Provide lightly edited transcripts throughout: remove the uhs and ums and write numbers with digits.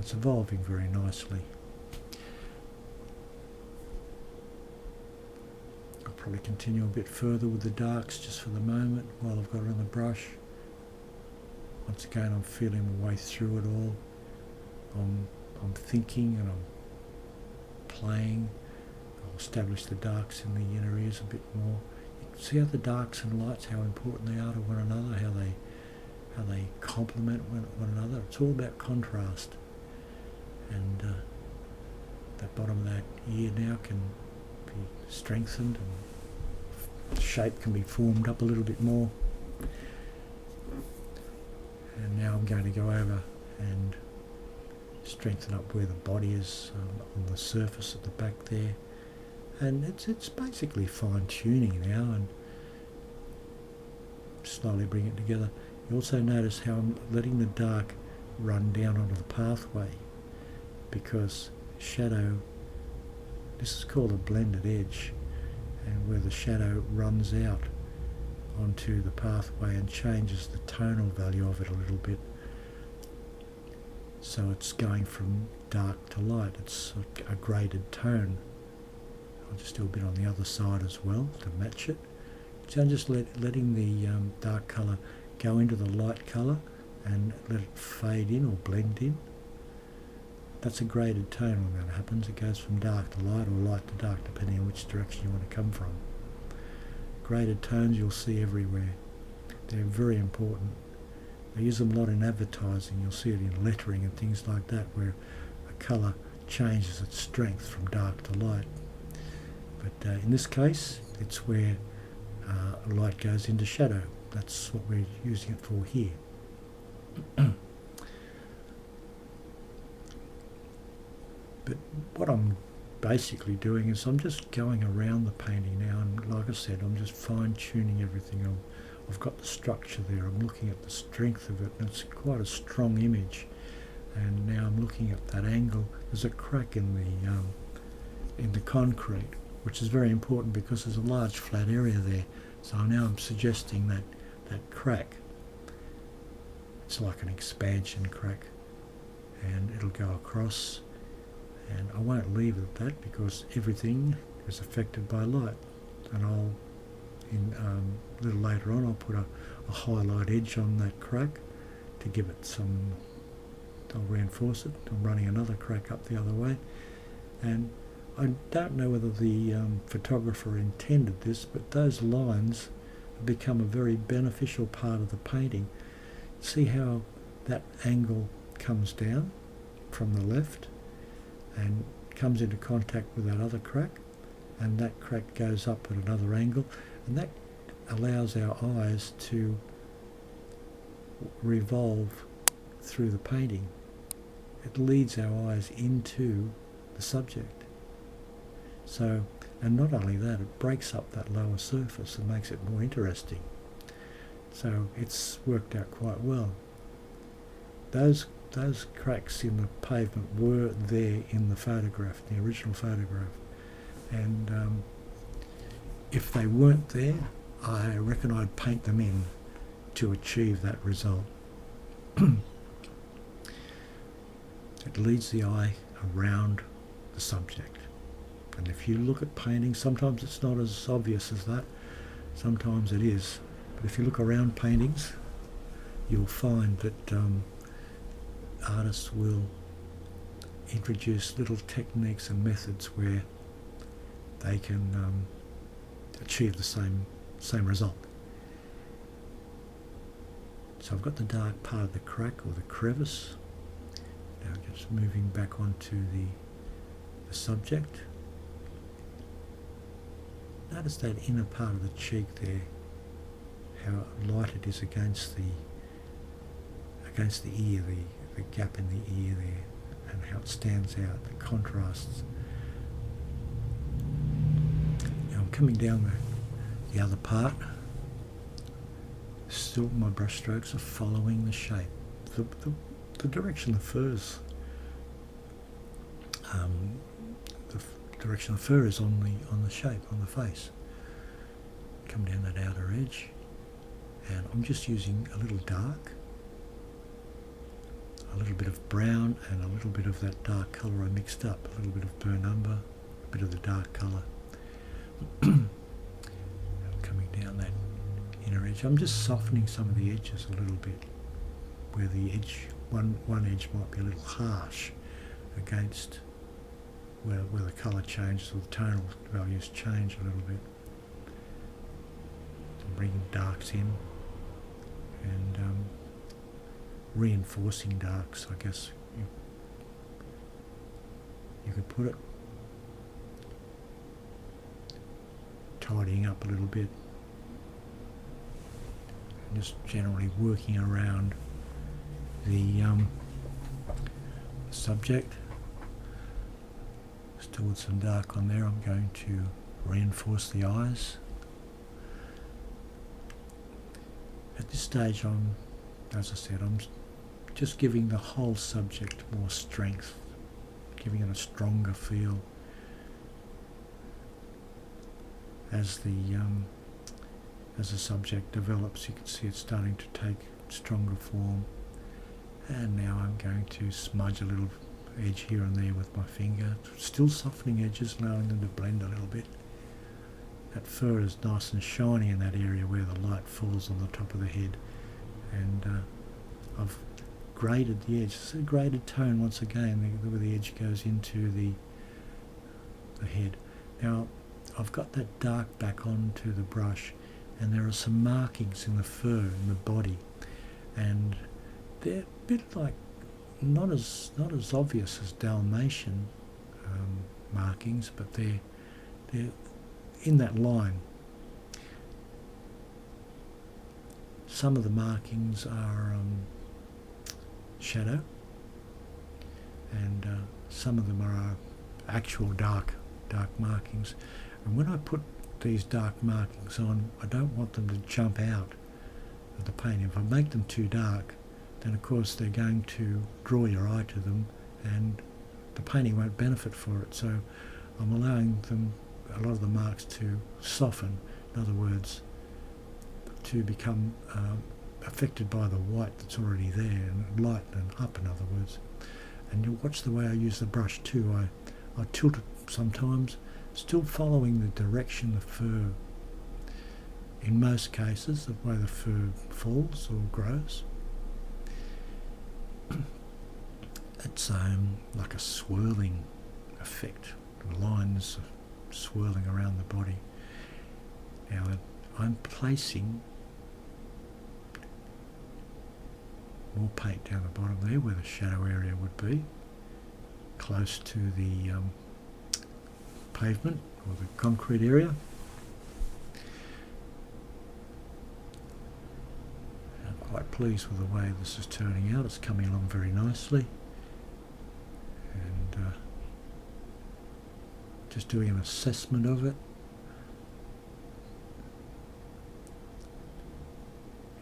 it's evolving very nicely. I'll probably continue a bit further with the darks just for the moment while I've got it on the brush. Once again, I'm feeling my way through it all. I'm thinking and I'm playing. I'll establish the darks in the inner ears a bit more. You can see how the darks and lights, how important they are to one another, how they complement one another. It's all about contrast. And that bottom of that ear now can be strengthened and the shape can be formed up a little bit more. And now I'm going to go over and strengthen up where the body is on the surface at the back there. And it's basically fine-tuning now, and slowly bring it together. You also notice how I'm letting the dark run down onto the pathway, because shadow, this is called a blended edge, and where the shadow runs out onto the pathway and changes the tonal value of it a little bit. So it's going from dark to light. It's a graded tone. I'll just do a bit on the other side as well to match it. So I'm just letting the dark colour go into the light colour and let it fade in or blend in. That's a graded tone when that happens. It goes from dark to light or light to dark depending on which direction you want to come from. Graded tones you'll see everywhere. They're very important. They use them a lot in advertising. You'll see it in lettering and things like that, where a colour changes its strength from dark to light. But in this case, it's where light goes into shadow. That's what we're using it for here. But what I'm basically doing is I'm just going around the painting now, and like I said, I'm just fine-tuning everything. I've got the structure there, I'm looking at the strength of it, and it's quite a strong image. And now I'm looking at that angle. There's a crack in the concrete, which is very important because there's a large flat area there. So now I'm suggesting that crack, it's like an expansion crack, and it'll go across. And I won't leave it at that because everything is affected by light. And I'll, a little later on, I'll put a highlight edge on that crack to give it some, I'll reinforce it. I'm running another crack up the other way. And I don't know whether the photographer intended this, but those lines have become a very beneficial part of the painting. See how that angle comes down from the left and comes into contact with that other crack, and that crack goes up at another angle, and that allows our eyes to revolve through the painting. It leads our eyes into the subject. So, and not only that, it breaks up that lower surface and makes it more interesting. So it's worked out quite well. Those cracks in the pavement were there in the photograph, the original photograph. And if they weren't there, I reckon I'd paint them in to achieve that result. It leads the eye around the subject. And if you look at paintings, sometimes it's not as obvious as that, sometimes it is. But if you look around paintings, you'll find that artists will introduce little techniques and methods where they can achieve the same result. So I've got the dark part of the crack or the crevice. Now just moving back onto the subject. Notice that inner part of the cheek there, how light it is against the ear, the gap in the ear there, and how it stands out, the contrasts. Now I'm coming down the other part. Still my brush strokes are following the shape, the direction the fur's direction of fur is on the shape, on the face. Come down that outer edge, and I'm just using a little dark. a little bit of brown and a little bit of that dark colour I mixed up, a little bit of burnt umber, a bit of the dark colour. Coming down that inner edge. I'm just softening some of the edges a little bit, where the edge, one edge might be a little harsh against where the colour changes or the tonal values change a little bit. So bringing darks in and reinforcing darks, I guess you could put it. Tidying up a little bit. And just generally working around the subject. Still with some dark on there, I'm going to reinforce the eyes. At this stage, as I said, I'm just giving the whole subject more strength, giving it a stronger feel as the subject develops. You can see it's starting to take stronger form. And now I'm going to smudge a little edge here and there with my finger, still softening edges, allowing them to blend a little bit. That fur is nice and shiny in that area where the light falls on the top of the head, and I've graded the edge. It's a graded tone once again, where the edge goes into the head. Now I've got that dark back onto the brush, and there are some markings in the fur, in the body, and they're a bit like not as obvious as Dalmatian markings, but they're in that line. Some of the markings are shadow, and some of them are actual dark markings. And when I put these dark markings on, I don't want them to jump out of the painting. If I make them too dark, then of course they're going to draw your eye to them, and the painting won't benefit for it. So I'm allowing them, a lot of the marks, to soften, in other words, to become affected by the white that's already there, and lighten up, in other words. And you'll watch the way I use the brush too. I tilt it sometimes, still following the direction the fur, in most cases, the way the fur falls or grows. It's like a swirling effect, lines swirling around the body. Now I'm placing more paint down the bottom there where the shadow area would be, close to the pavement or the concrete area. I'm quite pleased with the way this is turning out. It's coming along very nicely, and just doing an assessment of it.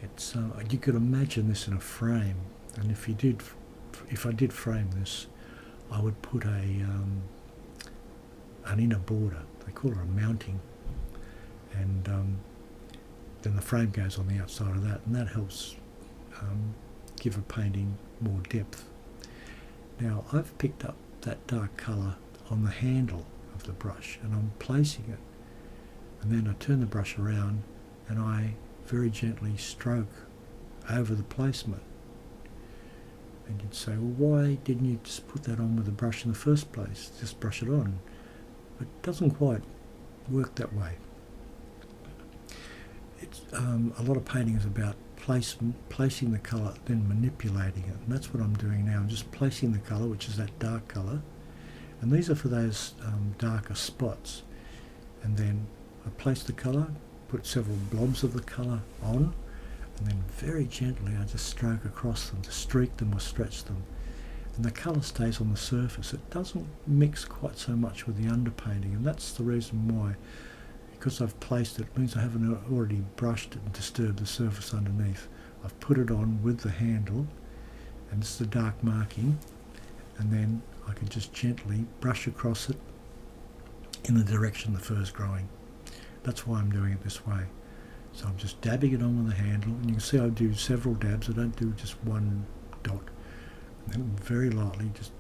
It's you could imagine this in a frame, and if I did frame this, I would put an inner border. They call it a mounting, and then the frame goes on the outside of that, and that helps give a painting more depth. Now I've picked up that dark colour on the handle of the brush, and I'm placing it, and then I turn the brush around and I very gently stroke over the placement. And you'd say, well, why didn't you just put that on with the brush in the first place? Just brush it on. But it doesn't quite work that way. It's a lot of painting is about placing the colour, then manipulating it, and that's what I'm doing now. I'm just placing the colour, which is that dark colour, and these are for those darker spots. And then I place the colour, put several blobs of the colour on, and then very gently I just stroke across them to streak them or stretch them, and the colour stays on the surface. It doesn't mix quite so much with the underpainting, and that's the reason why. Because I've placed it, means I haven't already brushed it and disturbed the surface underneath. I've put it on with the handle, and this is the dark marking, and then I can just gently brush across it in the direction the fur's growing. That's why I'm doing it this way. So I'm just dabbing it on with the handle, and you can see I do several dabs. I don't do just one dot. and very lightly just